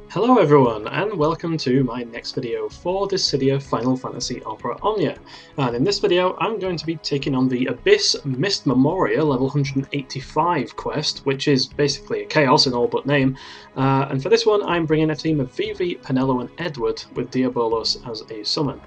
Hello everyone, and welcome to my next video for this Cydia Final Fantasy Opera Omnia. And in this video I'm going to be taking on the Abyss Mist Memoria level 185 quest, which is basically a chaos in all but name. And for this one I'm bringing a team of Vivi, Penelo and Edward with Diabolos as a summon.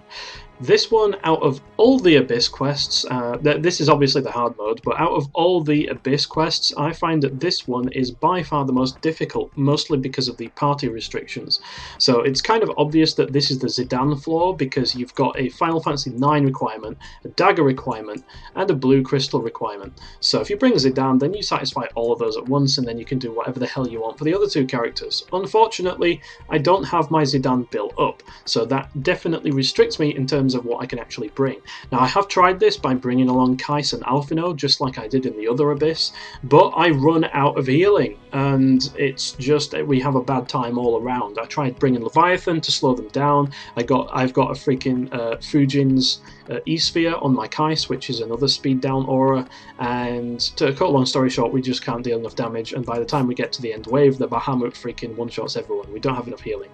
This one, out of all the Abyss quests, this is obviously the hard mode, but out of all the Abyss quests, I find that this one is by far the most difficult, mostly because of the party restrictions. So it's kind of obvious that this is the Zidane flaw, because you've got a Final Fantasy IX requirement, a dagger requirement, and a blue crystal requirement. So if you bring Zidane, then you satisfy all of those at once, and then you can do whatever the hell you want for the other two characters. Unfortunately, I don't have my Zidane built up, so that definitely restricts me in terms of what I can actually bring. Now I have tried this by bringing along Kais and Alphino, just like I did in the other Abyss, but I run out of healing, and it's just, we have a bad time all around. I tried bringing Leviathan to slow them down. I've got a freaking Fujin's E-Sphere on my Kais, which is another speed down aura, and to cut a long story short, we just can't deal enough damage, and by the time we get to the end wave, the Bahamut freaking one-shots everyone. We don't have enough healing.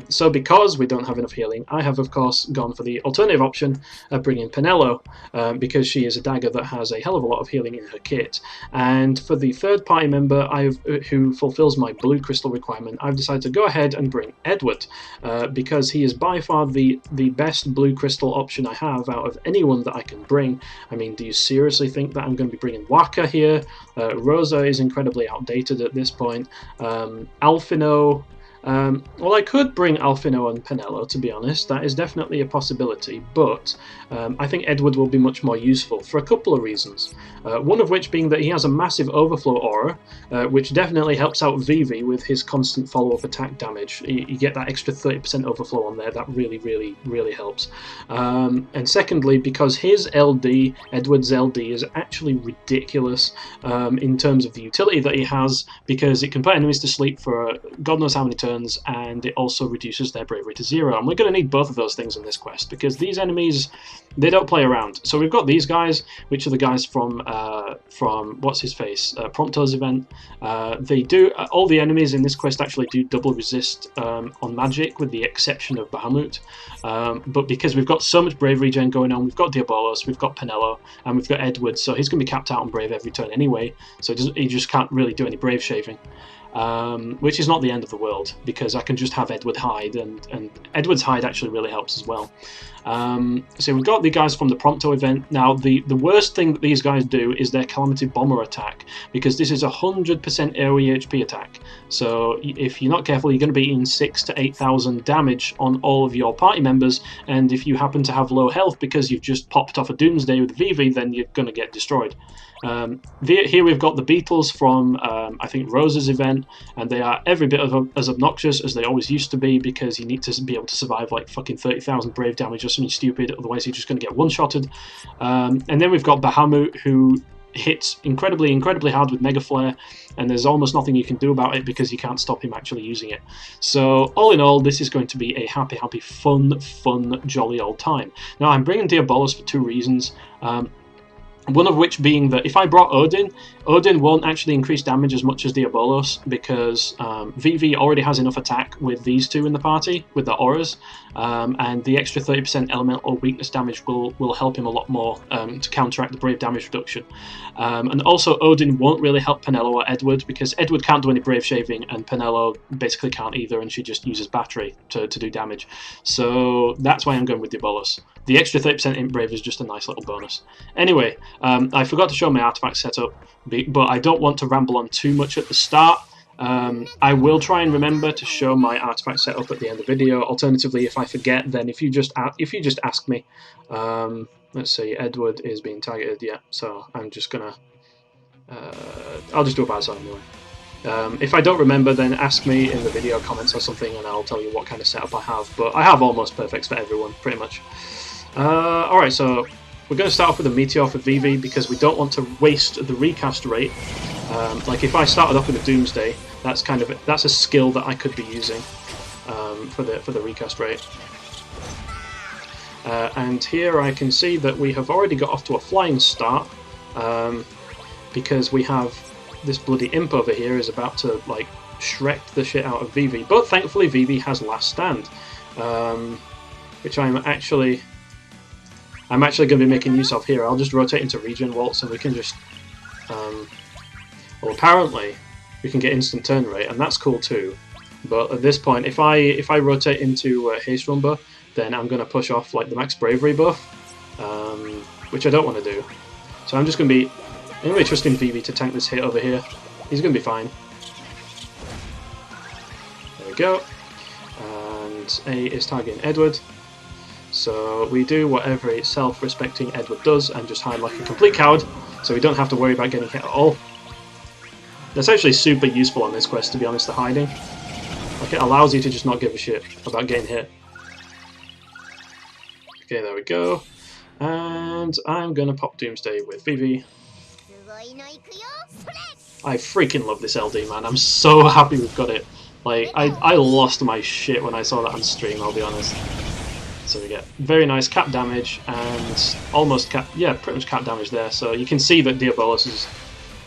So because we don't have enough healing, I have of course gone for the alternative option of bringing Penelo, because she is a dagger that has a hell of a lot of healing in her kit. And for the third party member who fulfills my blue crystal requirement, I've decided to go ahead and bring Edward, because he is by far the best blue crystal option I have out of anyone that I can bring. I mean, do you seriously think that I'm going to be bringing Waka here? Rosa is incredibly outdated at this point. Alphino, well, I could bring Alphino and Penelo, to be honest. That is definitely a possibility, but I think Edward will be much more useful for a couple of reasons. One of which being that he has a massive overflow aura, which definitely helps out Vivi with his constant follow-up attack damage. You get that extra 30% overflow on there. That really, really, really helps. And secondly, because his LD, Edward's LD, is actually ridiculous in terms of the utility that he has, because it can put enemies to sleep for God knows how many turns, and it also reduces their bravery to 0. And we're going to need both of those things in this quest, because these enemies, they don't play around. So we've got these guys, which are the guys from what's his face, Prompto's event. They do, all the enemies in this quest actually do double resist on magic, with the exception of Bahamut. But because we've got so much brave regen going on, we've got Diabolos, we've got Penelo, and we've got Edward, so he's going to be capped out on brave every turn anyway, so he just can't really do any brave shaving. Which is not the end of the world, because I can just have Edward hide, and Edward's hide actually really helps as well. So we've got the guys from the Prompto event. Now the worst thing that these guys do is their Calamity Bomber attack, because this is 100% AoE HP attack. So if you're not careful, you're going to be in 6,000 to 8,000 damage on all of your party members, and if you happen to have low health because you've just popped off a Doomsday with Vivi, then you're going to get destroyed. Here we've got the beetles from I think Rosa's event, and they are every bit as obnoxious as they always used to be, because you need to be able to survive like fucking 30,000 brave damage or something stupid, otherwise you're just going to get one-shotted. And then we've got Bahamut, who hits incredibly hard with Mega Flare, and there's almost nothing you can do about it because you can't stop him actually using it. So all in all, this is going to be a happy, fun, jolly old time. Now I'm bringing Diabolos for two reasons. One of which being that if I brought Odin won't actually increase damage as much as Diabolos, because Vivi already has enough attack with these two in the party, with the auras, and the extra 30% elemental weakness damage will help him a lot more to counteract the brave damage reduction. And also Odin won't really help Penelo or Edward, because Edward can't do any brave shaving, and Penelo basically can't either, and she just uses battery to do damage. So that's why I'm going with Diabolos. The extra 30% imp brave is just a nice little bonus. Anyway, I forgot to show my artifact setup, but I don't want to ramble on too much at the start. I will try and remember to show my artifact setup at the end of the video. Alternatively, if I forget, then if you just ask me. Let's see, Edward is being targeted, yeah, so I'm just gonna I'll just do a bad anyway. If I don't remember, then ask me in the video comments or something, and I'll tell you what kind of setup I have. But I have almost perfects for everyone, pretty much. Alright, so we're going to start off with a Meteor for Vivi, because we don't want to waste the recast rate. Like if I started off with a Doomsday, that's a skill that I could be using for the recast rate. And here I can see that we have already got off to a flying start, because we have this bloody imp over here is about to like shreked the shit out of Vivi. But thankfully Vivi has Last Stand, which I'm actually going to be making use of here. I'll just rotate into Regen Waltz and we can just... well, apparently we can get instant turn rate, and that's cool too. But at this point, if I rotate into Haste Rumba, then I'm going to push off like the max bravery buff, which I don't want to do. So I'm just going to be trusting Vivi to tank this hit over here. He's going to be fine. There we go. And A is targeting Edward. So we do what every self-respecting Edward does and just hide like a complete coward, so we don't have to worry about getting hit at all. That's actually super useful on this quest, to be honest, the hiding. Like, it allows you to just not give a shit about getting hit. Okay, there we go. And I'm gonna pop Doomsday with Vivi. I freaking love this LD, man. I'm so happy we've got it. Like, I lost my shit when I saw that on stream, I'll be honest. So we get very nice cap damage and almost cap, yeah, pretty much cap damage there. So you can see that Diabolos is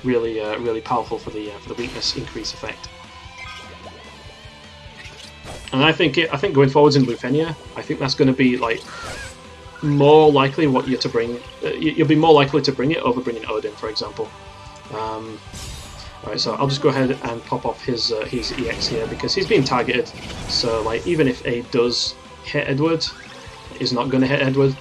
really, really powerful for the weakness increase effect. And I think going forwards in Lufenia, I think that's going to be like more likely what you're to bring. You'll be more likely to bring it over bringing Odin, for example. Alright, so I'll just go ahead and pop off his EX here because he's being targeted. So like even if A does hit Edward, he's not going to hit Edward.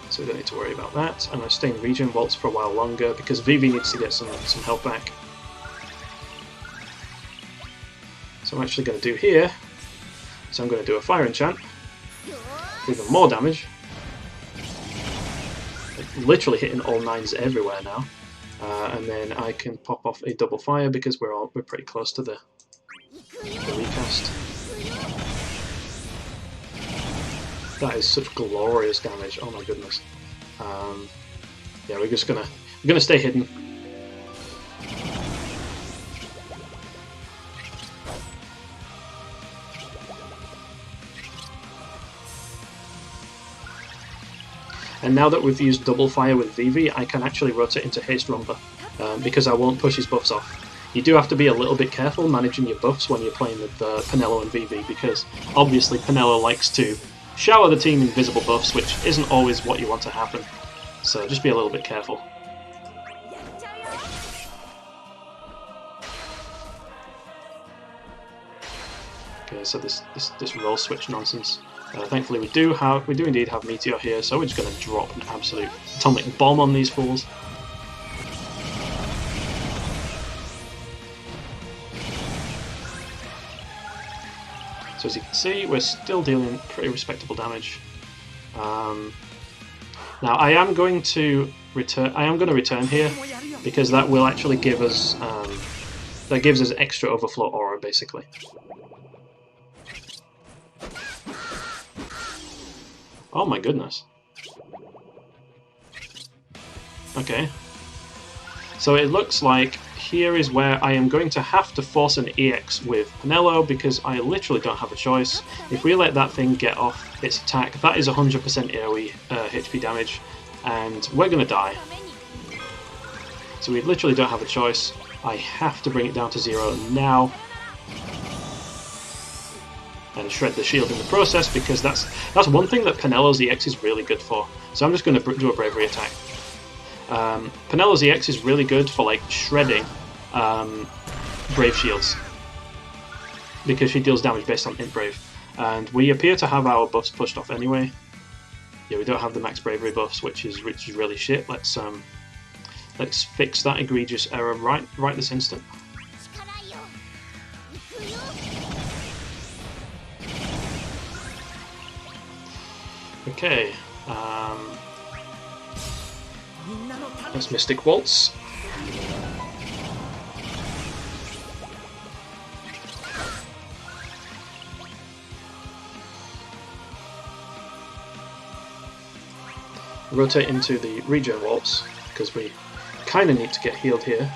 So we don't need to worry about that. I'm going to stay in Regen Waltz for a while longer because Vivi needs to get some health back. So I'm actually going to do here, so I'm going to do a Fire Enchant, even more damage. Like, literally hitting all 9s everywhere now. And then I can pop off a double fire because we're pretty close to the recast. That is such glorious damage. Oh my goodness. Yeah, we're gonna stay hidden. And now that we've used double fire with Vivi, I can actually rotate into Haste Rumba, because I won't push his buffs off. You do have to be a little bit careful managing your buffs when you're playing with Penelo and Vivi, because obviously Penelo likes to shower the team invisible buffs, which isn't always what you want to happen. So just be a little bit careful. Okay, so this roll switch nonsense. Thankfully we do indeed have Meteor here, so we're just going to drop an absolute atomic bomb on these fools. So as you can see, we're still dealing pretty respectable damage. Now I am going to return here because that will actually give us that gives us extra overflow aura basically. Oh my goodness. Okay. So it looks like here is where I am going to have to force an EX with Penelo because I literally don't have a choice. If we let that thing get off its attack, that is 100% AoE HP damage, and we're going to die. So we literally don't have a choice. I have to bring it down to 0 now. And shred the shield in the process because that's one thing that Penelo's EX is really good for. So I'm just going to do a bravery attack. Penelo's EX is really good for like shredding brave shields because she deals damage based on int brave, and we appear to have our buffs pushed off anyway. Yeah, we don't have the max bravery buffs, which is really shit. Let's fix that egregious error right this instant. Okay, let's Mystic Waltz. Rotate into the Regen Waltz, because we kind of need to get healed here.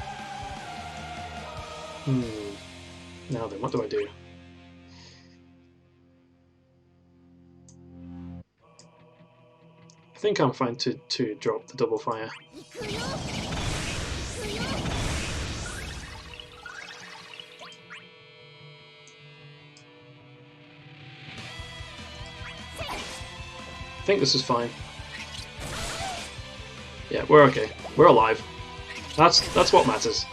Now then, what do I do? I think I'm fine to drop the double fire. I think this is fine. Yeah, we're okay. We're alive. That's what matters.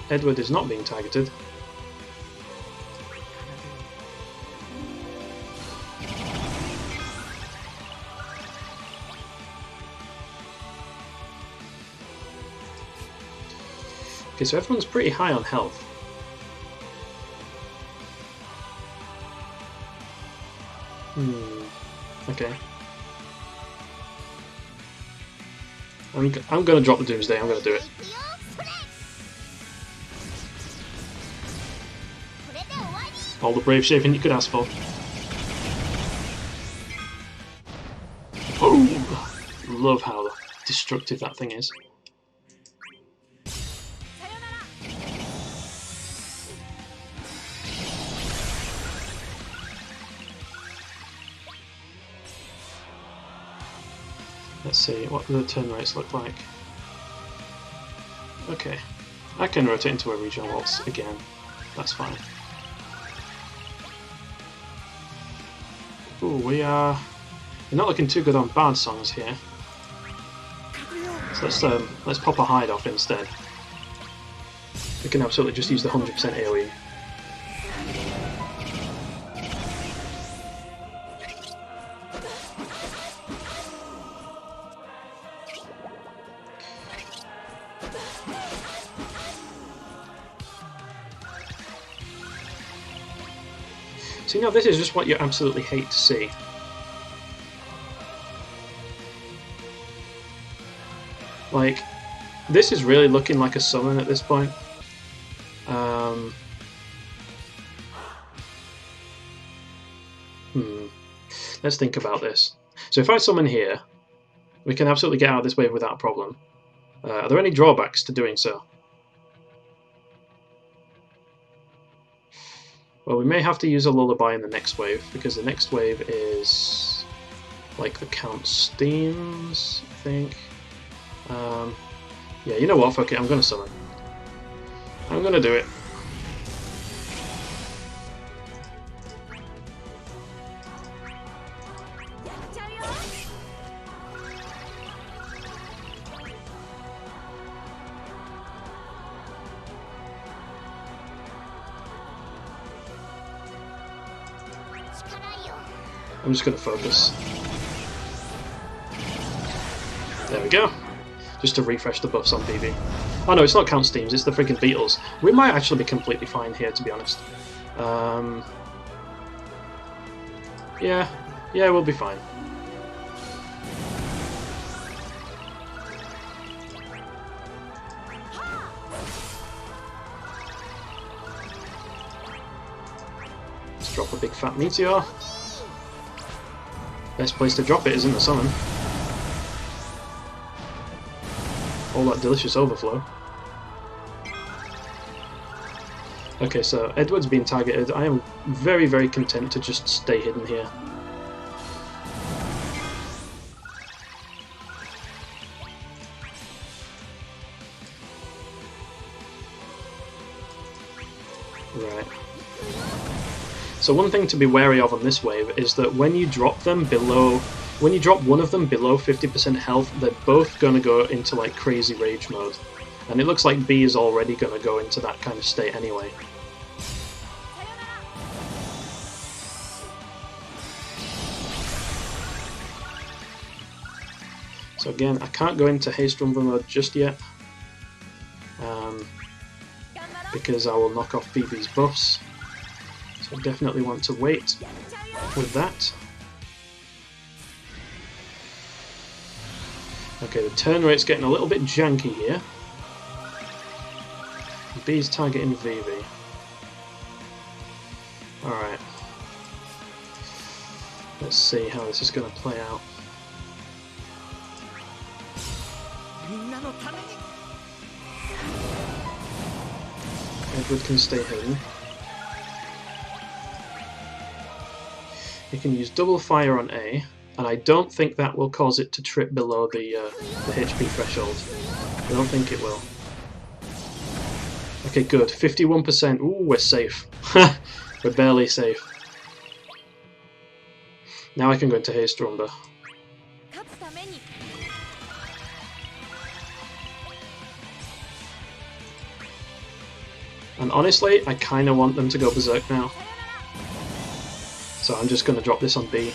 Edward is not being targeted. Okay, so everyone's pretty high on health. Okay. I'm gonna drop the Doomsday, I'm gonna do it. All the brave shaping you could ask for. Oh! Love how destructive that thing is. Let's see what the turn rates look like. Okay, I can rotate into a regional waltz again, that's fine. Ooh, we're not looking too good on bard songs here. So let's pop a hide off instead. We can absolutely just use the 100% AoE. So, you know, this is just what you absolutely hate to see. Like, this is really looking like a summon at this point. Let's think about this. So if I summon here, we can absolutely get out of this wave without a problem. Are there any drawbacks to doing so? Well, we may have to use a lullaby in the next wave, because the next wave is like the count steams, I think. Yeah, you know what, fuck it, I'm gonna summon. I'm gonna do it. I'm just going to focus. There we go. Just to refresh the buffs on Vivi. Oh no, it's not count steams, it's the freaking beetles. We might actually be completely fine here, to be honest. Yeah, we'll be fine. Let's drop a big fat meteor. Best place to drop it is in the summon. All that delicious overflow. Okay, so Edward's being targeted. I am very, very content to just stay hidden here. Right. So one thing to be wary of on this wave is that when you drop them below, when you drop one of them below 50% health, they're both going to go into like crazy rage mode. And it looks like B is already going to go into that kind of state anyway. So again, I can't go into haste rumble mode just yet, because I will knock off Vivi's buffs. So I definitely want to wait with that. Okay, the turn rate's getting a little bit janky here. B's targeting Vivi. Alright. Let's see how this is going to play out. Edward can stay hidden. You can use double fire on A, and I don't think that will cause it to trip below the HP threshold. I don't think it will. Okay, good. 51%. Ooh, we're safe. We're barely safe. Now I can go into haste rumba. And honestly, I kind of want them to go berserk now. So I'm just going to drop this on B.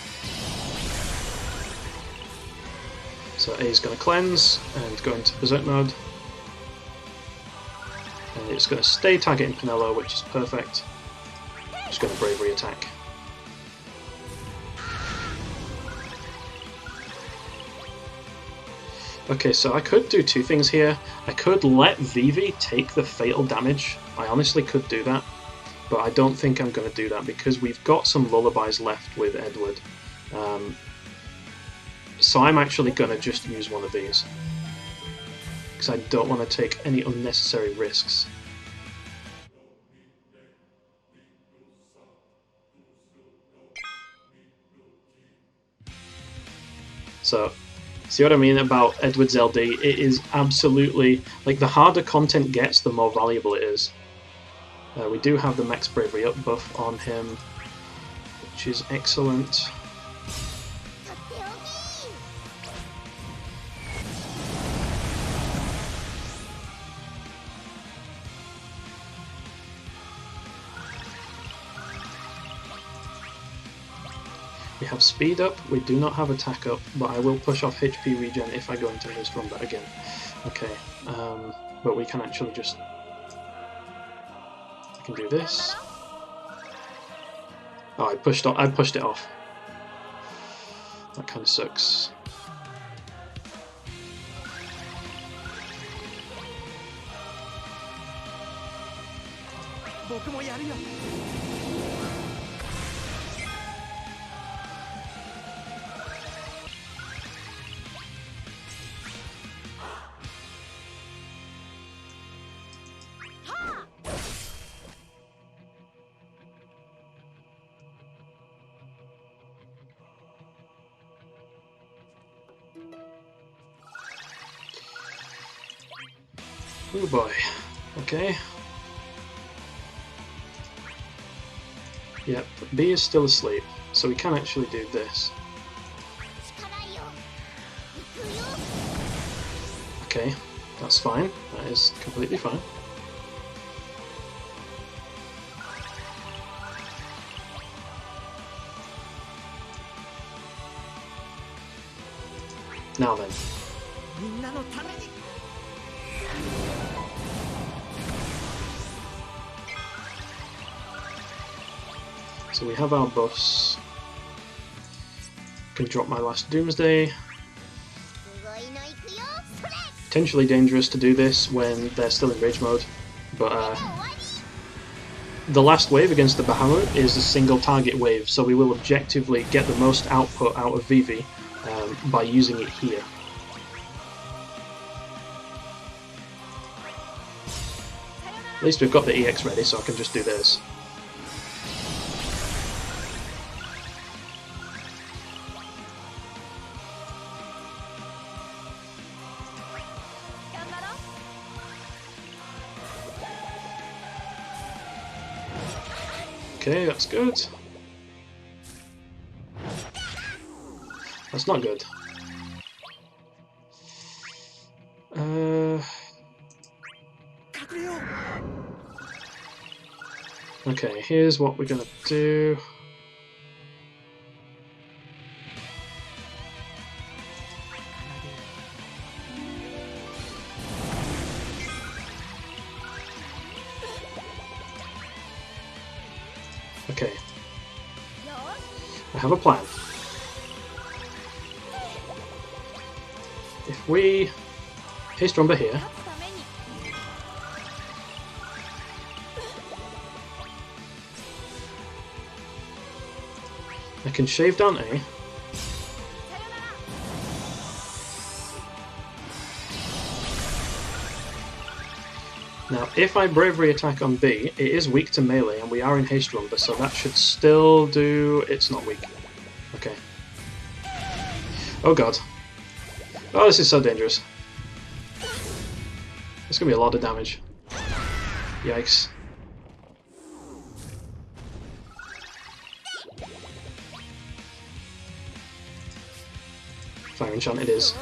So A is going to cleanse and go into berserk mode. And it's going to stay targeting Penelo, which is perfect. Just going to bravery attack. Okay, so I could do two things here. I could let Vivi take the fatal damage. I honestly could do that. But I don't think I'm going to do that because we've got some lullabies left with Edward. So I'm actually going to just use one of these. Because I don't want to take any unnecessary risks. So, see what I mean about Edward's LD? It is absolutely, like, the harder content gets, the more valuable it is. We do have the max bravery up buff on him, which is excellent. We have speed up, we do not have attack up, but I will push off HP regen if I go into haste rumba again. Okay, but we can actually just... I can do this. Oh, I pushed it off. That kind of sucks. Oh boy. Okay. Yep, B is still asleep, so we can actually do this. Okay, that's fine. That is completely fine. Now then. So we have our buffs. Can drop my last Doomsday. Potentially dangerous to do this when they're still in rage mode, but the last wave against the Bahamut is a single target wave, so we will objectively get the most output out of Vivi by using it here. At least we've got the EX ready, so I can just do this. Okay, that's good. That's not good. Okay, here's what we're gonna do. Okay. I have a plan. If we haste rumba here, I can shave down A. Now, if I bravery attack on B, it is weak to melee, and we are in haste rumba, so that should still do... It's not weak. Okay. Oh god. Oh, this is so dangerous. It's gonna be a lot of damage. Yikes. fire enchant it is.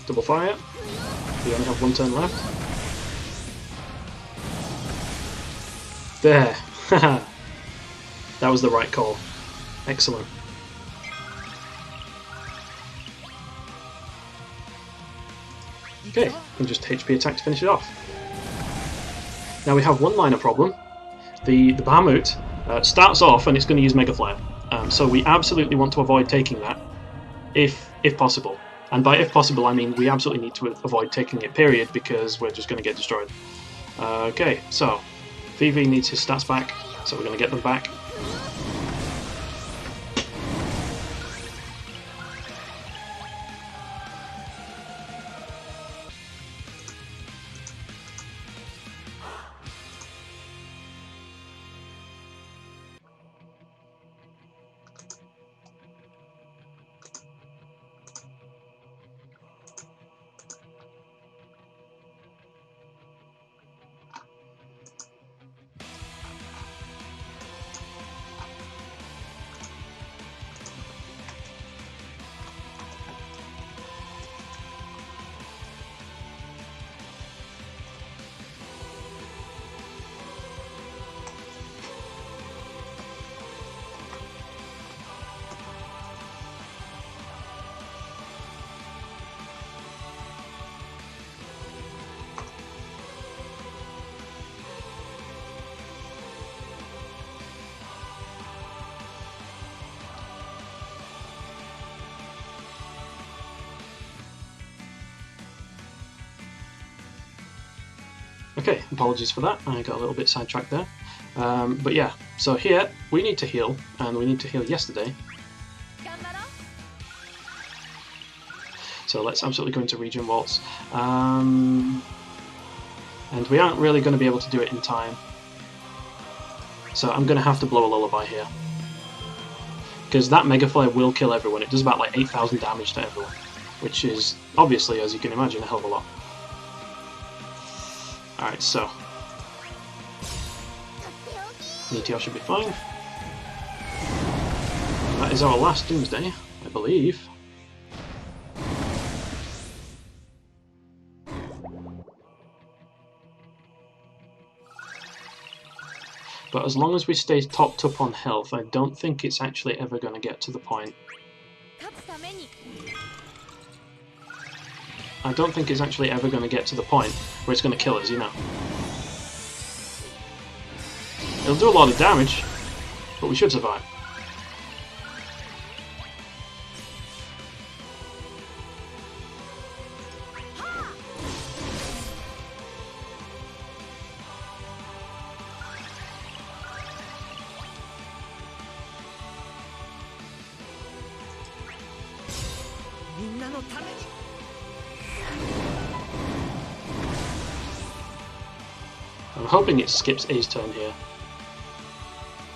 Double fire. We only have one turn left. There! Haha! That was the right call. Excellent. Okay, and just HP attack to finish it off. Now we have one minor problem. The Bahamut starts off and it's going to use Mega Flare. So we absolutely want to avoid taking that, if possible. And by if possible I mean we absolutely need to avoid taking it, period, because we're just going to get destroyed. Okay, so Vivi needs his stats back, so we're going to get them back. Okay, apologies for that, I got a little bit sidetracked there. But yeah, so here we need to heal, and we need to heal yesterday. So let's absolutely go into Regen Waltz. And we aren't really going to be able to do it in time. So I'm going to have to blow a lullaby here. Because that Mega Flare will kill everyone. It does about like 8,000 damage to everyone. Which is, obviously, as you can imagine, a hell of a lot. Alright, so Meteor should be fine. That is our last Doomsday, I believe. But as long as we stay topped up on health, I don't think it's actually ever going to get to the point. I don't think it's actually ever going to get to the point where it's going to kill us, you know. It'll do a lot of damage, but we should survive. I'm hoping it skips A's turn here.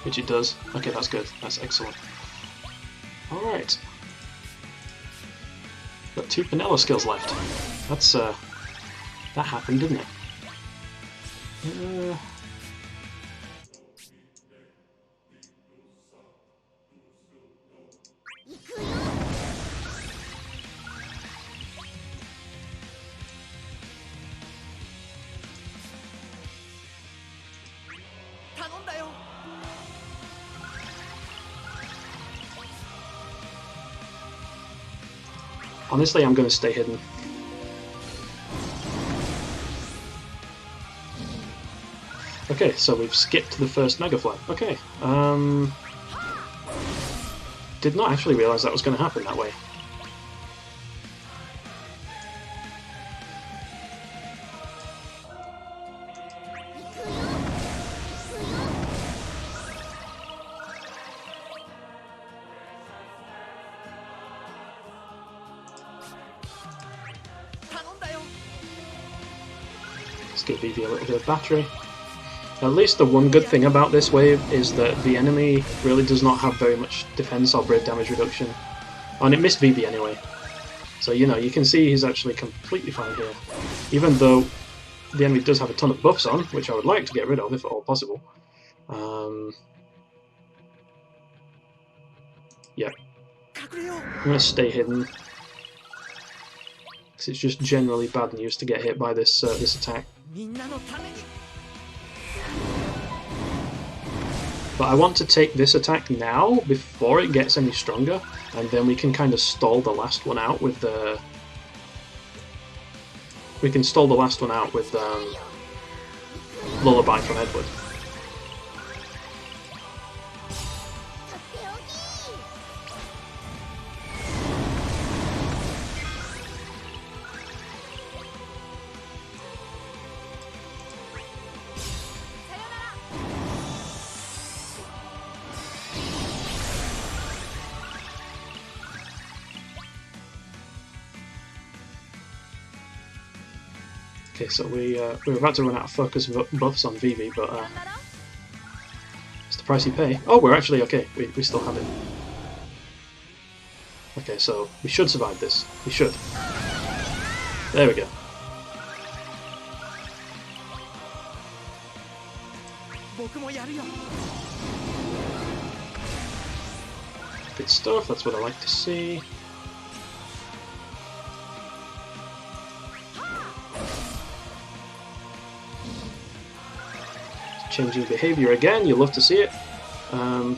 Which it does. Okay, that's good. That's excellent. Alright. Got 2 Penelo skills left. That's, that happened, didn't it? Honestly, I'm going to stay hidden. Okay, so we've skipped the first Mega Flare. Okay, did not actually realise that was going to happen that way. Let's give Vivi a little bit of battery. At least the one good thing about this wave is that the enemy really does not have very much defense or brave damage reduction. Oh, and it missed Vivi anyway. So, you know, you can see he's actually completely fine here. Even though the enemy does have a ton of buffs on, which I would like to get rid of if at all possible. Yeah. I'm going to stay hidden, because it's just generally bad news to get hit by this this attack. But I want to take this attack now, before it gets any stronger, and then we can kind of stall the last one out with the... We can stall the last one out with Lullaby from Edward. Okay, so we're about to run out of focus buffs on Vivi, but it's the price you pay. Oh, we're actually okay. We still have it. Okay, so we should survive this. We should. There we go. Good stuff. That's what I like to see. Changing behaviour again, you love to see it. Might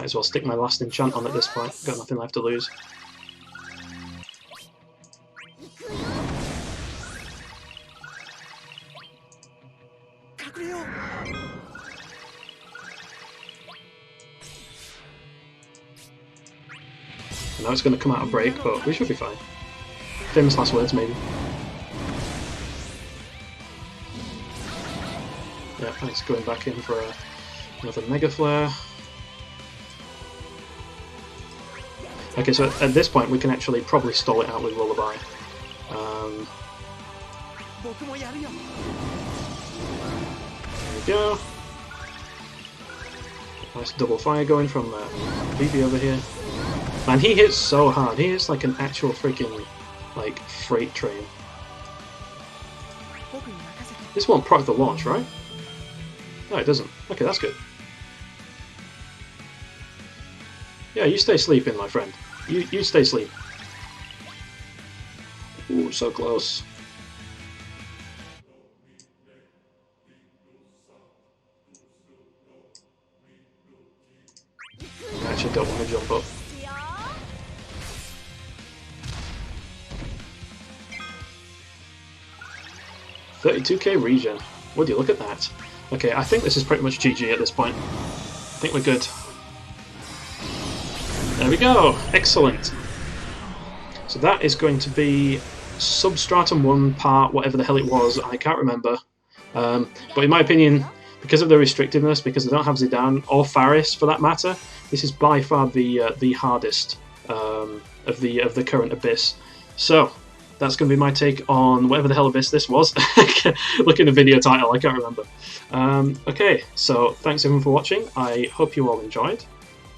as well stick my last enchant on at this point, got nothing left to lose. I know it's going to come out of break, but we should be fine. Famous last words, maybe. Yeah, thanks, going back in for another Mega Flare. Okay, so at this point we can actually probably stall it out with Lullaby. There we go. Nice double fire going from Vivi over here. Man, he hits so hard. He hits like an actual freaking like freight train. This won't proc the launch, right? No, it doesn't. Okay, that's good. Yeah, you stay sleeping, my friend. You stay sleeping. Ooh, so close. I actually don't want to jump up. $32k regen. Would you look at that? Okay, I think this is pretty much GG at this point. I think we're good. There we go! Excellent! So that is going to be Substratum 1 part, whatever the hell it was, I can't remember. But in my opinion, because of the restrictiveness, because I don't have Zidane, or Faris for that matter, this is by far the hardest of the current Abyss. So, that's going to be my take on whatever the hell Abyss this was. Look in the video title, I can't remember. Okay, so thanks everyone for watching. I hope you all enjoyed.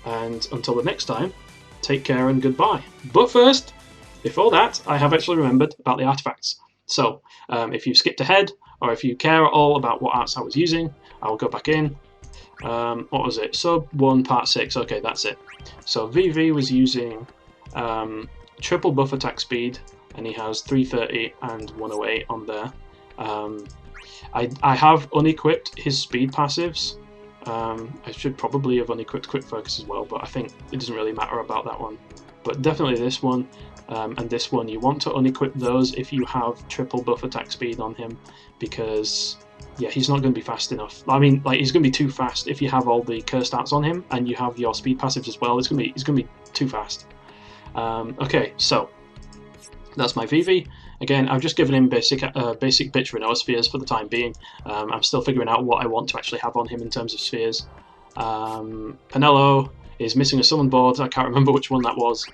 And until the next time, take care and goodbye. But first, before that, I have actually remembered about the artifacts. So, if you've skipped ahead, or if you care at all about what arts I was using, I will go back in. What was it? Sub 1 part 6, okay, that's it. So Vivi was using triple buff attack speed, and he has 330 and 108 on there. I have unequipped his speed passives. I should probably have unequipped quick focus as well, but I think it doesn't really matter about that one. But definitely this one and this one, you want to unequip those if you have triple buff attack speed on him, because yeah, he's not going to be fast enough. I mean, like, he's going to be too fast if you have all the cursed arts on him and you have your speed passives as well. He's going to be too fast. Okay, so that's my Vivi. Again, I've just given him basic bitch Renoa spheres for the time being. I'm still figuring out what I want to actually have on him in terms of spheres. Penelo is missing a summon board. I can't remember which one that was,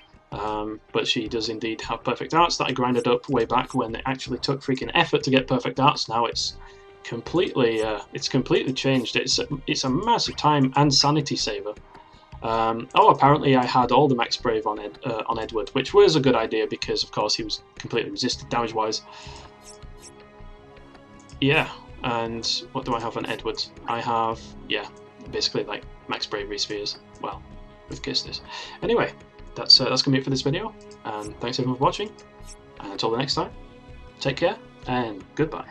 but she does indeed have perfect arts that I grinded up way back when it actually took freaking effort to get perfect arts. Now it's completely changed. It's a massive time and sanity saver. Oh, apparently I had all the max brave on Edward, which was a good idea because of course he was completely resisted damage wise. yeah, and what do I have on Edward? I have, yeah, basically like max bravery spheres. Well, with kisses. Anyway, that's gonna be it for this video, and thanks everyone for watching. And until the next time, take care and goodbye.